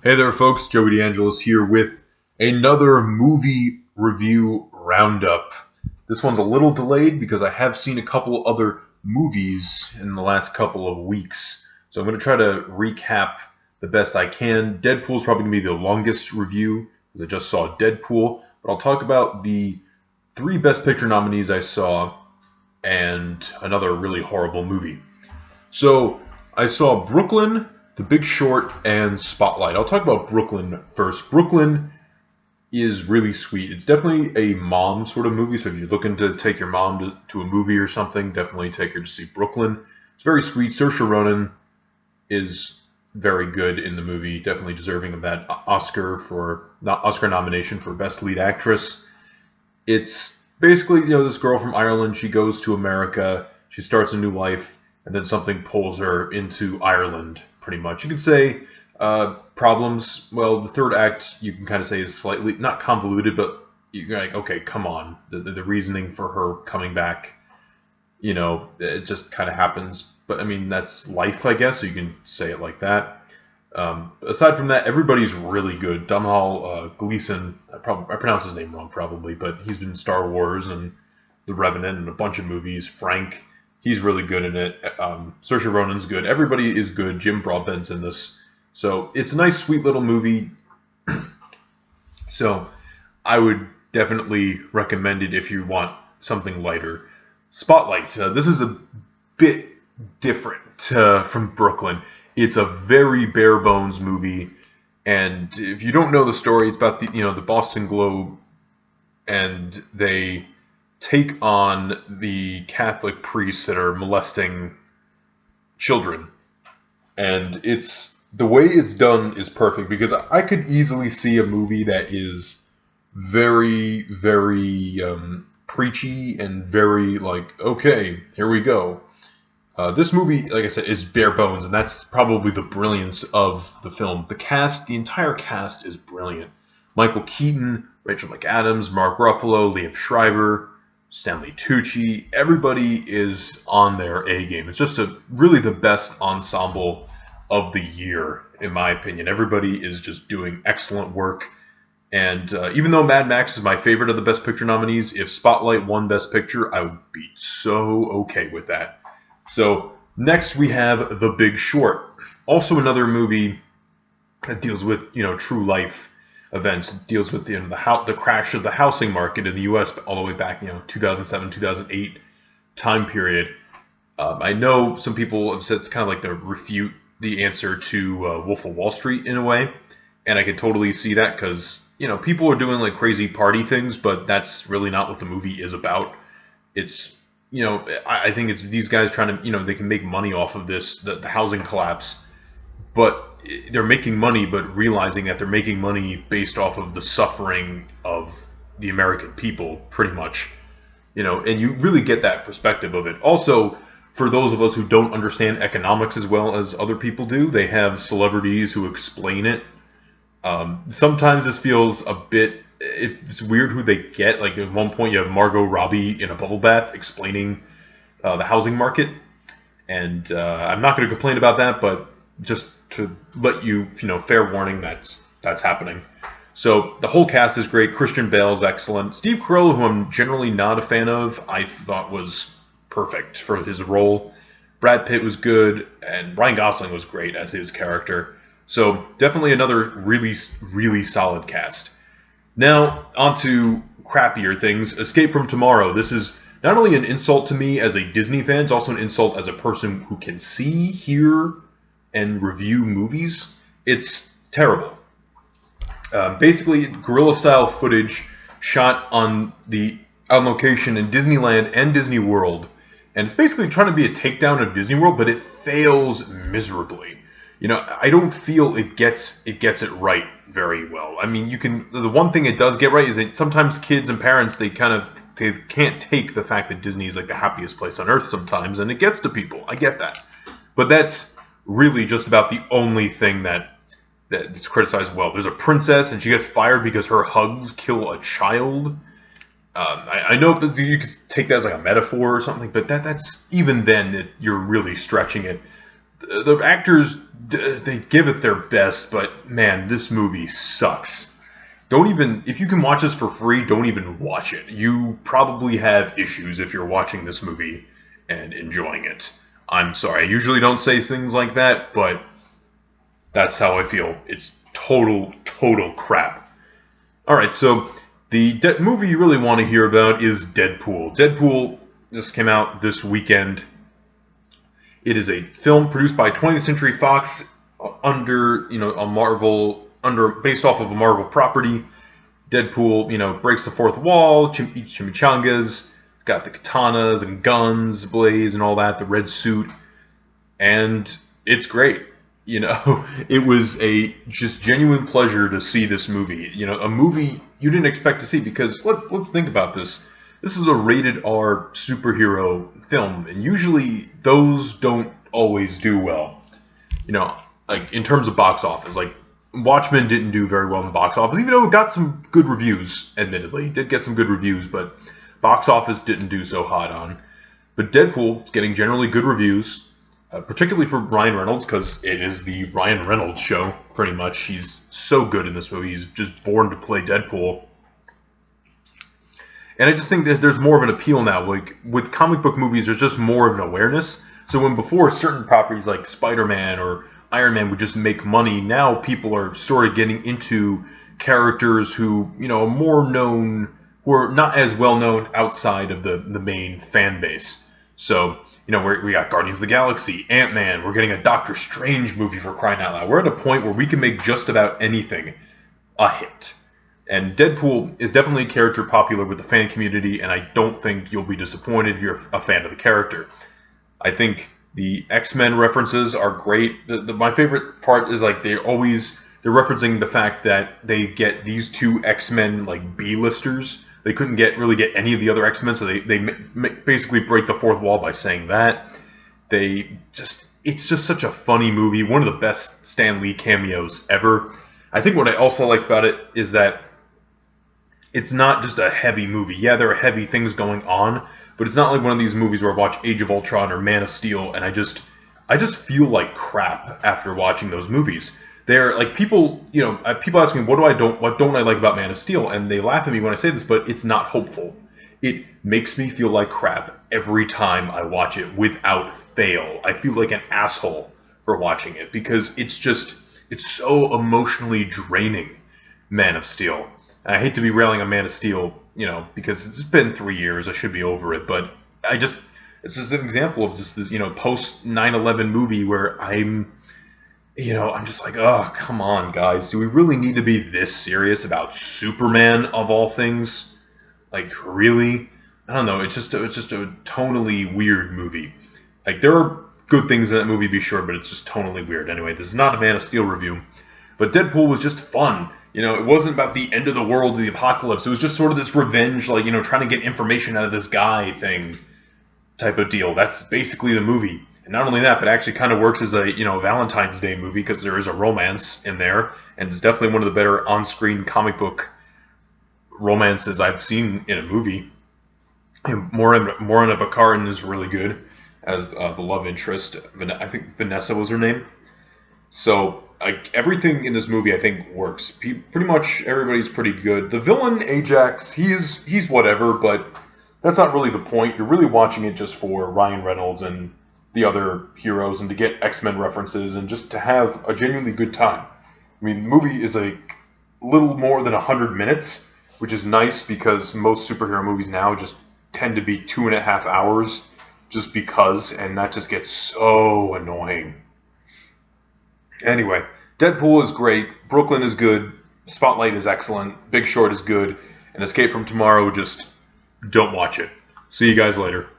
Hey there, folks. Joey DeAngelis here with another movie review roundup. This one's a little delayed because I have seen a couple other movies in the last couple of weeks. So I'm going to try to recap the best I can. Deadpool's probably going to be the longest review because I just saw Deadpool. But I'll talk about the three Best Picture nominees I saw and another really horrible movie. So I saw Brooklyn, The Big Short, and Spotlight. I'll talk about Brooklyn first. Brooklyn is really sweet. It's definitely a mom sort of movie. So if you're looking to take your mom to a movie or something, definitely take her to see Brooklyn. It's very sweet. Saoirse Ronan is very good in the movie, definitely deserving of that Oscar nomination for Best Lead Actress. It's basically, this girl from Ireland, she goes to America, she starts a new life, and then something pulls her into Ireland, pretty much. You could say problems. Well, the third act, you can kind of say, is slightly, not convoluted, but you're like, okay, come on. The reasoning for her coming back, it just kind of happens. But, I mean, that's life, I guess, so you can say it like that. Aside from that, everybody's really good. Domhnall Gleeson, I pronounced his name wrong probably, but he's been in Star Wars and The Revenant and a bunch of movies. Frank, he's really good in it. Saoirse Ronan's good. Everybody is good. Jim Broadbent's in this. So it's a nice, sweet little movie. So I would definitely recommend it if you want something lighter. Spotlight. This is a bit different from Brooklyn. It's a very bare bones movie, and if you don't know the story, it's about the Boston Globe, and they take on the Catholic priests that are molesting children, and the way it's done is perfect because I could easily see a movie that is very, very preachy and very like, okay, here we go. This movie, like I said, is bare bones, and that's probably the brilliance of the film. The entire cast is brilliant. Michael Keaton, Rachel McAdams, Mark Ruffalo, Liev Schreiber, Stanley Tucci. Everybody is on their A game. It's just really the best ensemble of the year, in my opinion. Everybody is just doing excellent work. And even though Mad Max is my favorite of the Best Picture nominees, if Spotlight won Best Picture, I would be so okay with that. So next we have The Big Short, also another movie that deals with true life events. It deals with the crash of the housing market in the U.S. all the way back 2007 2008 time period. I know some people have said it's kind of like to refute the answer to Wolf of Wall Street in a way, and I can totally see that because people are doing like crazy party things, but that's really not what the movie is about. It's I think it's these guys trying to, they can make money off of this, the housing collapse, but they're making money, but realizing that they're making money based off of the suffering of the American people, pretty much, and you really get that perspective of it. Also, for those of us who don't understand economics as well as other people do, they have celebrities who explain it. Sometimes this feels a bit, it's weird who they get. Like at one point you have Margot Robbie in a bubble bath explaining the housing market. And I'm not going to complain about that, but just to let you, fair warning, that's happening. So the whole cast is great. Christian Bale's excellent. Steve Carell, who I'm generally not a fan of, I thought was perfect for his role. Brad Pitt was good, and Ryan Gosling was great as his character. So definitely another really, really solid cast. Now, on to crappier things. Escape from Tomorrow. This is not only an insult to me as a Disney fan, it's also an insult as a person who can see, hear, and review movies. It's terrible. Basically, guerrilla-style footage shot on location in Disneyland and Disney World. And it's basically trying to be a takedown of Disney World, but it fails miserably. I don't feel it gets it right very well. I mean, the one thing it does get right is that sometimes kids and parents, they can't take the fact that Disney is like the happiest place on earth sometimes, and it gets to people. I get that. But that's really just about the only thing that's criticized well. There's a princess, and she gets fired because her hugs kill a child. I know that you could take that as like a metaphor or something, but that's even then, you're really stretching it. The actors, they give it their best, but man, this movie sucks. Don't even, if you can watch this for free, don't even watch it. You probably have issues if you're watching this movie and enjoying it. I'm sorry, I usually don't say things like that, but that's how I feel. It's total crap. Alright, so the movie you really want to hear about is Deadpool. Deadpool just came out this weekend. It is a film produced by 20th Century Fox under, a Marvel, based off of a Marvel property. Deadpool, breaks the fourth wall, eats chimichangas, got the katanas and guns, blaze and all that, the red suit, and it's great. It was a just genuine pleasure to see this movie. A movie you didn't expect to see, because let's think about this. This is a rated R superhero film, and usually those don't always do well. Like in terms of box office, like Watchmen didn't do very well in the box office, even though it got some good reviews, admittedly. It did get some good reviews, but box office didn't do so hot on. But Deadpool is getting generally good reviews, particularly for Ryan Reynolds, because it is the Ryan Reynolds show, pretty much. He's so good in this movie. He's just born to play Deadpool. And I just think that there's more of an appeal now. Like, with comic book movies, there's just more of an awareness. So when before certain properties like Spider-Man or Iron Man would just make money, now people are sort of getting into characters who, are more known, who are not as well known outside of the main fan base. So, we got Guardians of the Galaxy, Ant-Man, we're getting a Doctor Strange movie, for crying out loud. We're at a point where we can make just about anything a hit. And Deadpool is definitely a character popular with the fan community, and I don't think you'll be disappointed if you're a fan of the character. I think the X-Men references are great. My favorite part is like they're referencing the fact that they get these two X-Men like B-listers. They couldn't really get any of the other X-Men, so they basically break the fourth wall by saying that. It's just such a funny movie, one of the best Stan Lee cameos ever. I think what I also like about it is that it's not just a heavy movie. Yeah, there are heavy things going on, but it's not like one of these movies where I watch Age of Ultron or Man of Steel and I just feel like crap after watching those movies. They're like people ask me what don't I like about Man of Steel, and they laugh at me when I say this, but it's not hopeful. It makes me feel like crap every time I watch it without fail. I feel like an asshole for watching it because it's so emotionally draining, Man of Steel. And I hate to be railing on Man of Steel, because it's been 3 years. I should be over it. But it's just an example of just this, post 9/11 movie where I'm just like, oh, come on, guys. Do we really need to be this serious about Superman of all things? Like, really? I don't know. It's just a tonally weird movie. Like, there are good things in that movie, be sure, but it's just tonally weird. Anyway, this is not a Man of Steel review. But Deadpool was just fun. It wasn't about the end of the world, the apocalypse. It was just sort of this revenge, like, trying to get information out of this guy thing type of deal. That's basically the movie. And not only that, but it actually kind of works as a, Valentine's Day movie because there is a romance in there. And it's definitely one of the better on-screen comic book romances I've seen in a movie. And Morena Baccarin is really good as the love interest. I think Vanessa was her name. So, everything in this movie, I think, works. Pretty much everybody's pretty good. The villain, Ajax, he's whatever, but that's not really the point. You're really watching it just for Ryan Reynolds and the other heroes and to get X-Men references and just to have a genuinely good time. I mean, the movie is a little more than 100 minutes, which is nice because most superhero movies now just tend to be 2.5 hours just because, and that just gets so annoying. Anyway, Deadpool is great, Brooklyn is good, Spotlight is excellent, Big Short is good, and Escape from Tomorrow, just don't watch it. See you guys later.